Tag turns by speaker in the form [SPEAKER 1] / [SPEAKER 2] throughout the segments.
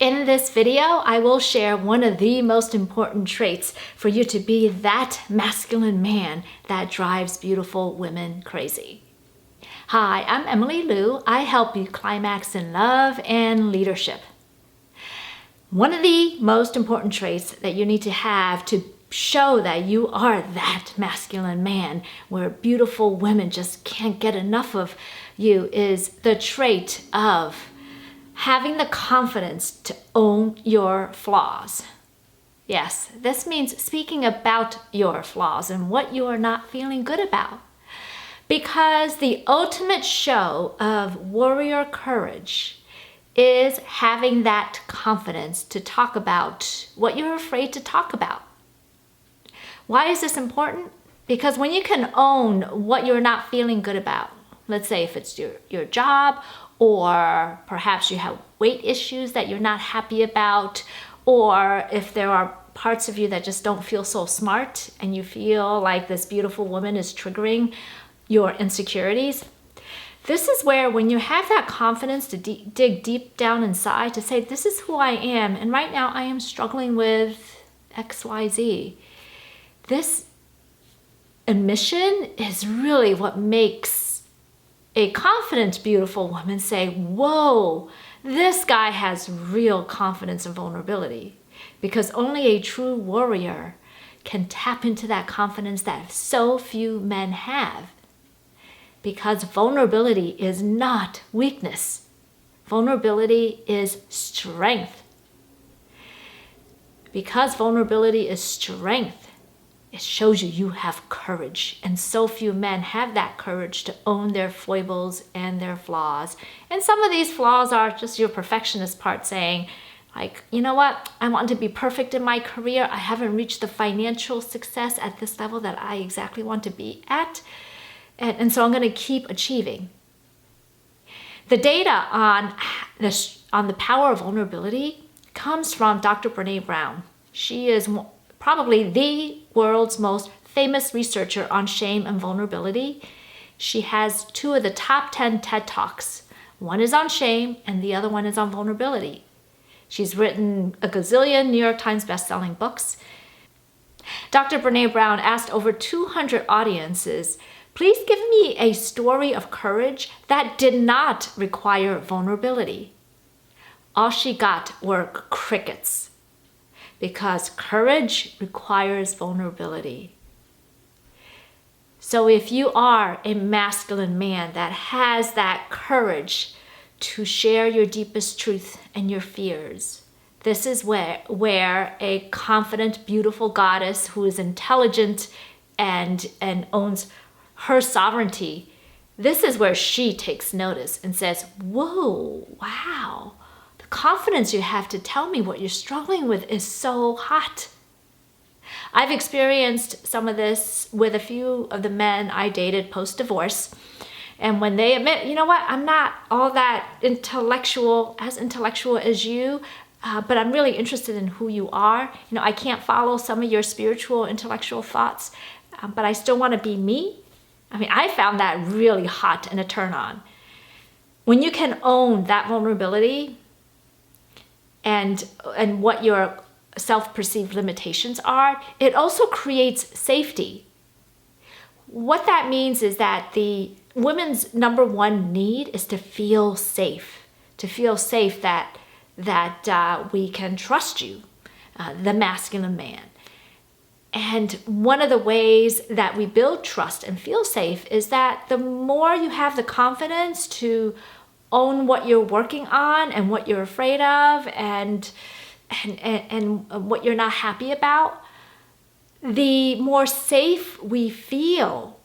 [SPEAKER 1] In this video, I will share one of the most important traits for you to be that masculine man that drives beautiful women crazy. Hi, I'm Emily Liu. I help you climax in love and leadership. One of the most important traits that you need to have to show that you are that masculine man where beautiful women just can't get enough of you is the trait of having the confidence to own your flaws. Yes, this means speaking about your flaws and what you are not feeling good about. Because the ultimate show of warrior courage is having that confidence to talk about what you're afraid to talk about. Why is this important? Because when you can own what you're not feeling good about, let's say if it's your job, or perhaps you have weight issues that you're not happy about, or if there are parts of you that just don't feel so smart and you feel like this beautiful woman is triggering your insecurities. This is where when you have that confidence to dig deep down inside to say, this is who I am, and right now I am struggling with XYZ. This admission is really what makes a confident, beautiful woman say, whoa, this guy has real confidence and vulnerability. Because only a true warrior can tap into that confidence that so few men have. Because vulnerability is not weakness. Vulnerability is strength. Because vulnerability is strength, it shows you have courage, and so few men have that courage to own their foibles and their flaws. And some of these flaws are just your perfectionist part saying, like, you know what, I want to be perfect in my career. I haven't reached the financial success at this level that I exactly want to be at. And so I'm going to keep achieving. The data on the power of vulnerability comes from Dr. Brené Brown. She is probably the world's most famous researcher on shame and vulnerability. She has 2 of the top 10 TED Talks. One is on shame and the other one is on vulnerability. She's written a gazillion New York Times best-selling books. Dr. Brené Brown asked over 200 audiences, please give me a story of courage that did not require vulnerability. All she got were crickets. Because courage requires vulnerability. So if you are a masculine man that has that courage to share your deepest truth and your fears, this is where a confident, beautiful goddess who is intelligent and owns her sovereignty, this is where she takes notice and says, whoa, wow. Confidence you have to tell me what you're struggling with is so hot. I've experienced some of this with a few of the men I dated post-divorce. And when they admit, you know what, I'm not all that intellectual as you, but I'm really interested in who you are. You know, I can't follow some of your spiritual, intellectual thoughts, but I still want to be me. I mean, I found that really hot and a turn on. When you can own that vulnerability, and what your self-perceived limitations are, it also creates safety. What that means is that the women's number one need is to feel safe that we can trust you, the masculine man. And one of the ways that we build trust and feel safe is that the more you have the confidence to own what you're working on and what you're afraid of and what you're not happy about, the more safe we feel,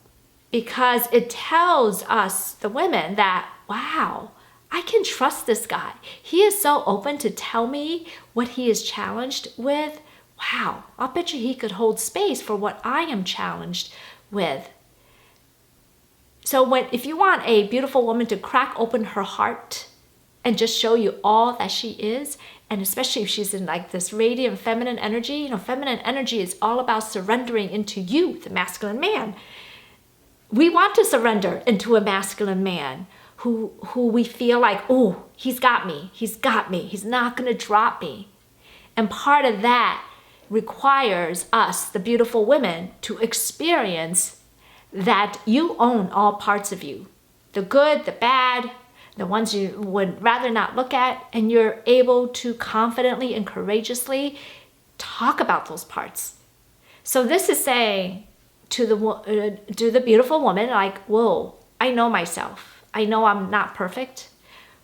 [SPEAKER 1] because it tells us, the women, that, wow, I can trust this guy. He is so open to tell me what he is challenged with. Wow, I'll bet you he could hold space for what I am challenged with. So if you want a beautiful woman to crack open her heart and just show you all that she is, and especially if she's in like this radiant feminine energy, you know, feminine energy is all about surrendering into you, the masculine man. We want to surrender into a masculine man who we feel like, oh, he's got me, he's not gonna drop me. And part of that requires us, the beautiful women, to experience that you own all parts of you. The good, the bad, the ones you would rather not look at, and you're able to confidently and courageously talk about those parts. So this is saying to the beautiful woman, like, whoa, I know myself. I know I'm not perfect.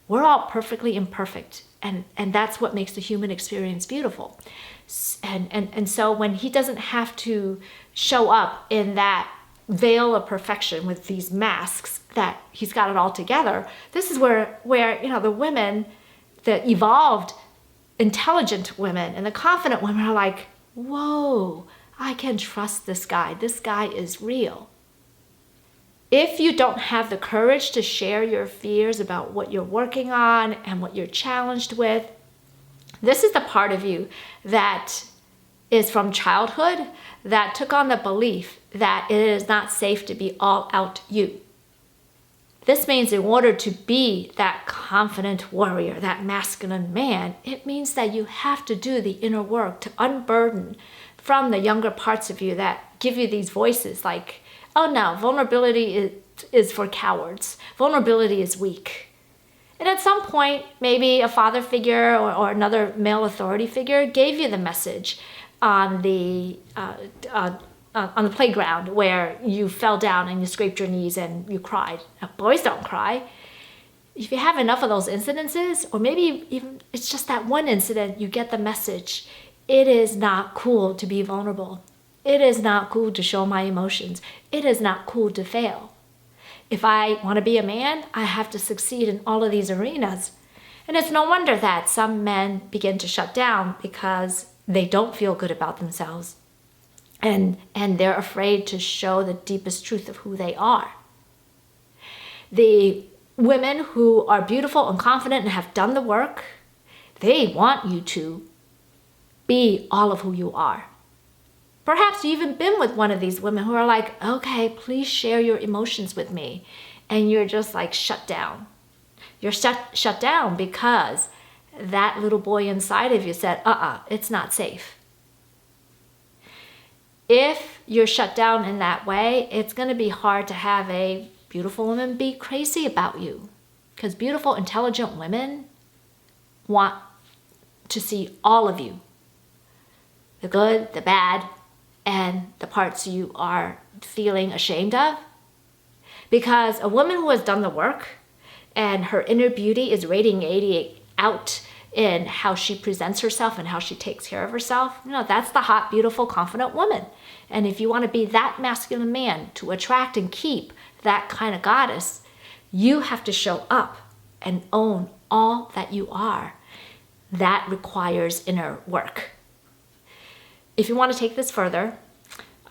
[SPEAKER 1] We're all perfectly imperfect. And that's what makes the human experience beautiful. And so when he doesn't have to show up in that veil of perfection with these masks, that he's got it all together, this is where the women, the evolved, intelligent women and the confident women are like, whoa, I can trust this guy. This guy is real. If you don't have the courage to share your fears about what you're working on and what you're challenged with, this is the part of you that is from childhood that took on the belief that it is not safe to be all out you. This means in order to be that confident warrior, that masculine man, it means that you have to do the inner work to unburden from the younger parts of you that give you these voices like, oh no, vulnerability is for cowards. Vulnerability is weak. And at some point, maybe a father figure or another male authority figure gave you the message on the playground where you fell down and you scraped your knees and you cried. Now, boys don't cry. If you have enough of those incidences, or maybe even it's just that one incident, you get the message. It is not cool to be vulnerable. It is not cool to show my emotions. It is not cool to fail. If I want to be a man, I have to succeed in all of these arenas. And it's no wonder that some men begin to shut down because they don't feel good about themselves. And they're afraid to show the deepest truth of who they are. The women who are beautiful and confident and have done the work, they want you to be all of who you are. Perhaps you've even been with one of these women who are like, okay, please share your emotions with me. And you're just like shut down. You're shut down because that little boy inside of you said, it's not safe. If you're shut down in that way, it's going to be hard to have a beautiful woman be crazy about you. Because beautiful, intelligent women want to see all of you. The good, the bad, and the parts you are feeling ashamed of. Because a woman who has done the work and her inner beauty is radiating out in how she presents herself and how she takes care of herself, that's the hot, beautiful, confident woman. And if you want to be that masculine man to attract and keep that kind of goddess, you have to show up and own all that you are. That requires inner work. If you want to take this further,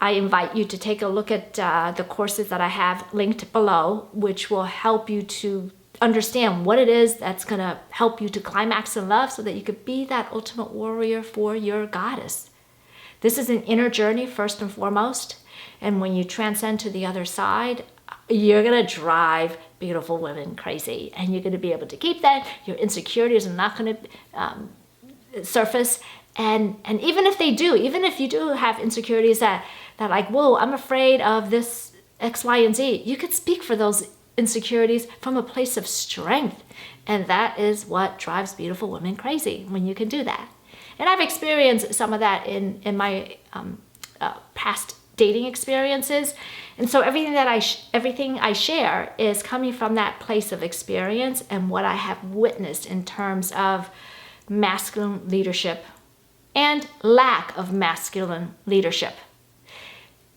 [SPEAKER 1] I invite you to take a look at the courses that I have linked below, which will help you to understand what it is that's going to help you to climax in love so that you could be that ultimate warrior for your goddess. This is an inner journey first and foremost. And when you transcend to the other side, you're going to drive beautiful women crazy. And you're going to be able to keep that. Your insecurities are not going to surface. And even if they do, even if you do have insecurities that like, whoa, I'm afraid of this X, Y, and Z, you could speak for those insecurities from a place of strength. And that is what drives beautiful women crazy, when you can do that. And I've experienced some of that in my past dating experiences. And so everything I share is coming from that place of experience and what I have witnessed in terms of masculine leadership and lack of masculine leadership.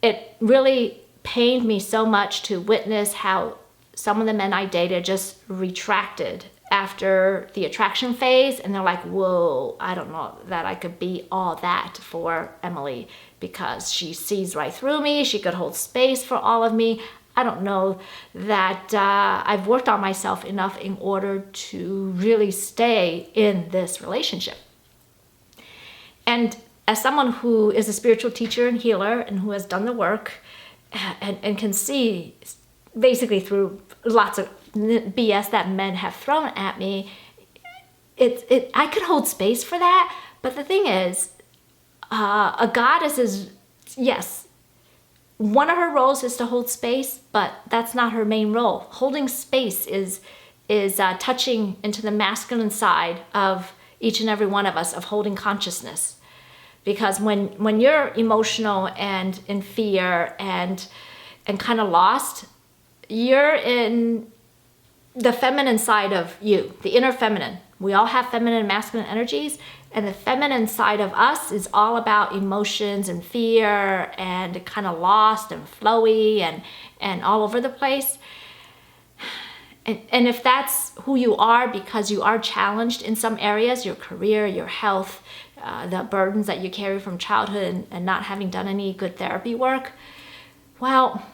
[SPEAKER 1] It really pained me so much to witness how some of the men I dated just retracted after the attraction phase, and they're like, whoa, I don't know that I could be all that for Emily because she sees right through me, she could hold space for all of me. I don't know that I've worked on myself enough in order to really stay in this relationship. And as someone who is a spiritual teacher and healer and who has done the work and can see basically through lots of BS that men have thrown at me, I could hold space for that. But the thing is, a goddess is, yes, one of her roles is to hold space, but that's not her main role. Holding space is touching into the masculine side of each and every one of us, of holding consciousness. Because when you're emotional and in fear and kind of lost, you're in the feminine side of you, the inner feminine. We all have feminine and masculine energies, and the feminine side of us is all about emotions and fear and kind of lost and flowy and all over the place. And if that's who you are because you are challenged in some areas, your career, your health, the burdens that you carry from childhood and not having done any good therapy work, well,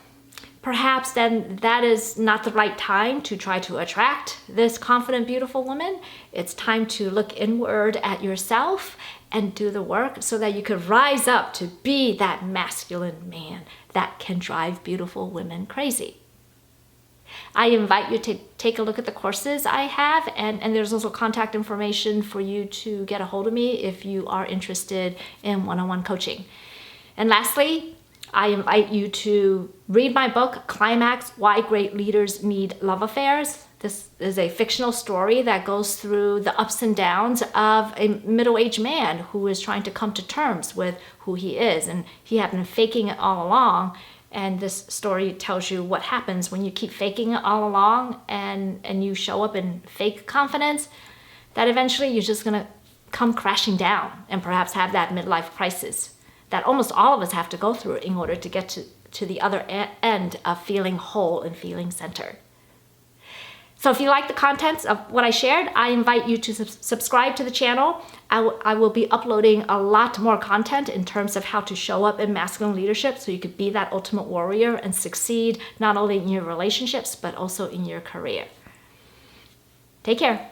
[SPEAKER 1] perhaps then that is not the right time to try to attract this confident, beautiful woman. It's time to look inward at yourself and do the work so that you could rise up to be that masculine man that can drive beautiful women crazy. I invite you to take a look at the courses I have, and there's also contact information for you to get a hold of me if you are interested in one-on-one coaching. And lastly, I invite you to read my book, CLIMAX, Why Great Leaders Need Love Affairs. This is a fictional story that goes through the ups and downs of a middle-aged man who is trying to come to terms with who he is. And he had been faking it all along. And this story tells you what happens when you keep faking it all along and you show up in fake confidence, that eventually you're just going to come crashing down and perhaps have that midlife crisis that almost all of us have to go through in order to get to the other end of feeling whole and feeling centered. So if you like the contents of what I shared, I invite you to subscribe to the channel. I will be uploading a lot more content in terms of how to show up in masculine leadership so you could be that ultimate warrior and succeed not only in your relationships, but also in your career. Take care.